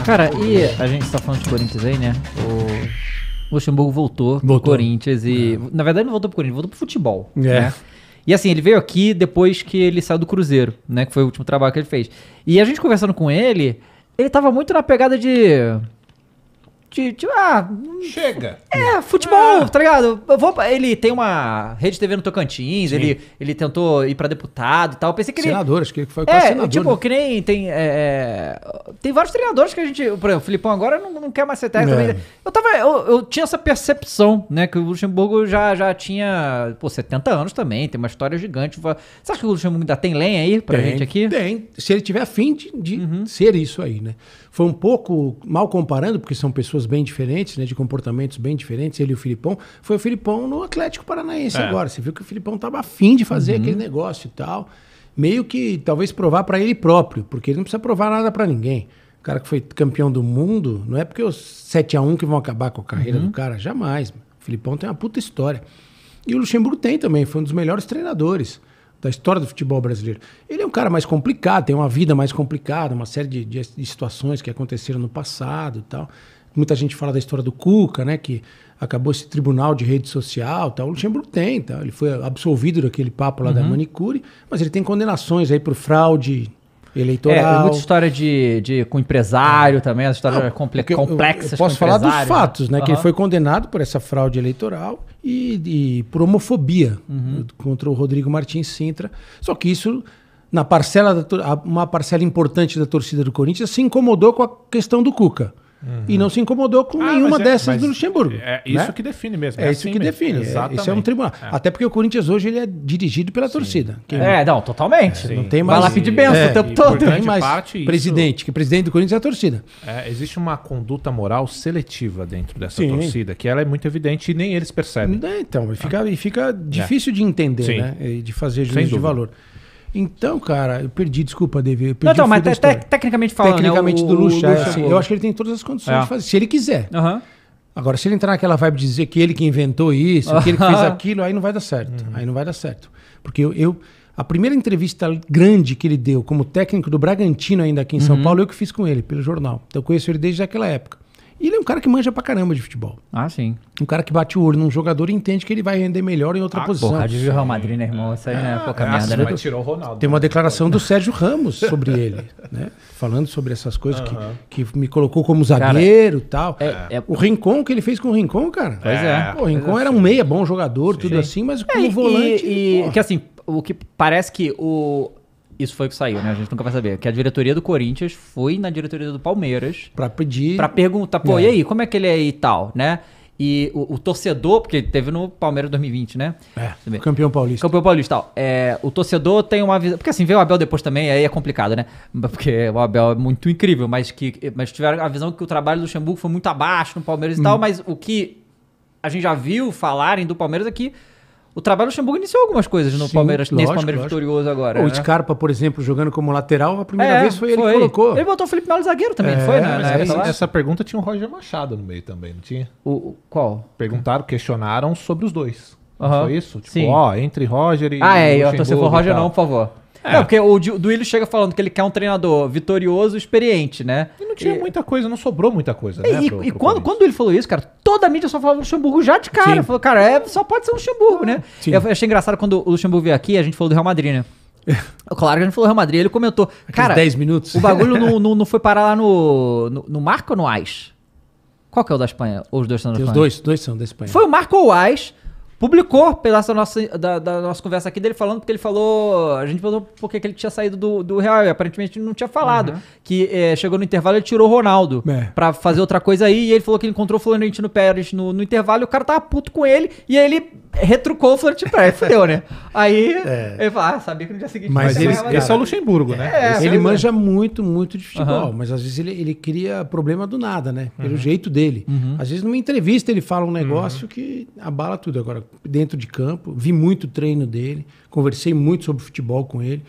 Cara, e a gente tá falando de Corinthians aí, né? O Luxemburgo voltou pro Corinthians e... Na verdade não voltou pro Corinthians, voltou pro futebol. Né? E assim, ele veio aqui depois que ele saiu do Cruzeiro, né? Que foi o último trabalho que ele fez. E a gente conversando com ele tava muito na pegada de chega! Futebol, tá ligado? Ele tem uma rede TV no Tocantins, ele tentou ir pra deputado e tal. Eu pensei que senador, acho que ele foi quase senador. Tipo, né? Que nem tem... tem vários treinadores que a gente... Por exemplo, o Filipão agora não quer mais ser técnico também. Eu tinha essa percepção, né? Que o Luxemburgo já tinha, 70 anos também, tem uma história gigante. Você acha que o Luxemburgo ainda tem lenha aí pra gente aqui? Tem. Se ele tiver afim de ser isso aí, né? Foi um pouco mal comparando, porque são pessoas bem diferentes, né? De comportamentos bem diferentes, ele e o Filipão. Foi o Filipão no Atlético Paranaense agora. Você viu que o Filipão tava afim de fazer aquele negócio e tal. Meio que talvez provar para ele próprio, porque ele não precisa provar nada para ninguém. O cara que foi campeão do mundo, não é porque os 7-1 que vão acabar com a carreira do cara, jamais. O Filipão tem uma puta história. E o Luxemburgo tem também, foi um dos melhores treinadores da história do futebol brasileiro. Ele é um cara mais complicado, tem uma vida mais complicada, uma série de situações que aconteceram no passado e tal. Muita gente fala da história do Cuca, né, que acabou esse tribunal de rede social, tal. O Luxemburgo tem, tá? Ele foi absolvido daquele papo lá da manicure, mas ele tem condenações aí por fraude eleitoral. Muita história com empresário também, as histórias complexas. Eu posso falar dos fatos, né? Que ele foi condenado por essa fraude eleitoral e por homofobia contra o Rodrigo Martins Sintra. Só que isso, uma parcela importante da torcida do Corinthians se incomodou com a questão do Cuca. E não se incomodou com nenhuma dessas do Luxemburgo. É isso que define mesmo. É isso que define. Isso é um tribunal. Até porque o Corinthians hoje ele é dirigido pela torcida. Totalmente. Não tem mais... Vai lá pedir benção o tempo todo. Não tem mais presidente, que o presidente do Corinthians é a torcida. Existe uma conduta moral seletiva dentro dessa torcida, que ela é muito evidente e nem eles percebem. Então, fica difícil de entender, né? E de fazer juízo de valor. Então, cara, eu perdi, desculpa, David. Mas tecnicamente falando, tecnicamente do Luxa, eu acho que ele tem todas as condições de fazer, se ele quiser. Agora, se ele entrar naquela vibe de dizer que ele que inventou isso, que ele que fez aquilo, aí não vai dar certo. Aí não vai dar certo. Porque a primeira entrevista grande que ele deu como técnico do Bragantino ainda aqui em São Paulo, eu que fiz com ele, pelo jornal. Então eu conheço ele desde aquela época. E ele é um cara que manja pra caramba de futebol. Sim. Um cara que bate o olho num jogador e entende que ele vai render melhor em outra posição. Porra, de Real Madrid, né, irmão? Isso aí não é pouca merda, né? Mas tirou o Ronaldo. Tem uma declaração do Sérgio Ramos sobre ele, né? Falando sobre essas coisas que me colocou como zagueiro e tal. O Rincon, que ele fez com o Rincon, cara. Pois é. O Rincon era um meia, bom jogador, tudo assim, mas como volante... Que assim, o que parece que isso foi o que saiu, né? A gente nunca vai saber. Que a diretoria do Corinthians foi na diretoria do Palmeiras pra pedir... Pra perguntar, e aí, como é que ele é e tal, né? E o torcedor, porque teve no Palmeiras 2020, né? Campeão paulista. Campeão paulista e tal. O torcedor tem uma visão... Porque assim, ver o Abel depois também, aí é complicado, né? Porque o Abel é muito incrível, mas tiveram a visão que o trabalho do Luxemburgo foi muito abaixo no Palmeiras e tal, mas o que a gente já viu falarem do Palmeiras é que o trabalho do Luxemburgo iniciou algumas coisas no Palmeiras, nesse Palmeiras vitorioso agora. O Scarpa, por exemplo, jogando como lateral, a primeira vez foi ele que colocou. Ele botou o Felipe Melo zagueiro também, não foi? Essa pergunta tinha o Roger Machado no meio também, não tinha? Qual? Questionaram sobre os dois. Não foi isso? Sim. Entre Roger e Luxemburgo. Se for Roger não, por favor. Não, porque o Duílio chega falando que ele quer um treinador vitorioso, experiente, né? E não tinha muita coisa, não sobrou muita coisa, né? Quando ele falou isso, cara, toda a mídia só falava do Luxemburgo já de cara. Falou, cara, só pode ser o Luxemburgo, né? Eu achei engraçado quando o Luxemburgo veio aqui, a gente falou do Real Madrid, né? Claro que a gente falou do Real Madrid, ele comentou, cara, 10 minutos. O bagulho não foi parar lá no Marco ou no AS? Qual que é o da Espanha? Ou os dois são da Espanha? Os dois são da Espanha. Foi o Marco ou o AS. Publicou pedaço da nossa conversa aqui dele falando, porque ele falou... A gente falou porque que ele tinha saído do Real e aparentemente não tinha falado. Que chegou no intervalo e ele tirou o Ronaldo pra fazer outra coisa aí. E ele falou que ele encontrou o Florentino Pérez no intervalo e o cara tava puto com ele. E aí ele retrucou o Florentino Pérez. Fudeu, né? Aí ele falou, sabia que no dia seguinte... Mas esse é o Luxemburgo, né? Ele manja muito, muito de futebol. Mas às vezes ele cria problema do nada, né? Pelo jeito dele. Às vezes numa entrevista ele fala um negócio que abala tudo. Agora, dentro de campo, vi muito treino dele, conversei muito sobre futebol com ele.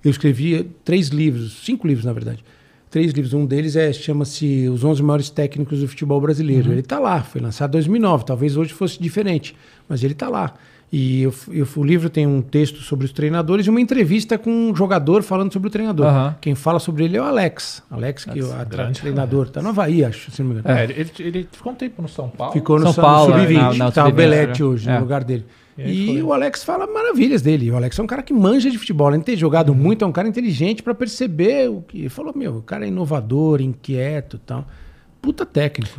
Eu escrevi 5 livros, na verdade. 3 livros, um deles chama-se Os 11 Maiores Técnicos do Futebol Brasileiro. Ele está lá, foi lançado em 2009, talvez hoje fosse diferente, mas ele está lá. E o livro tem um texto sobre os treinadores e uma entrevista com um jogador falando sobre o treinador. Quem fala sobre ele é o Alex. Alex, que é o treinador. Tá no Havaí, acho, se não me engano. Ele ficou um tempo no São Paulo. Ficou no São Paulo, Sub-20. Tá o Belete hoje, no lugar dele. E o Alex fala maravilhas dele. O Alex é um cara que manja de futebol. Além de ter jogado muito, é um cara inteligente pra perceber o que... Ele falou, o cara é inovador, inquieto e tal. Puta técnico.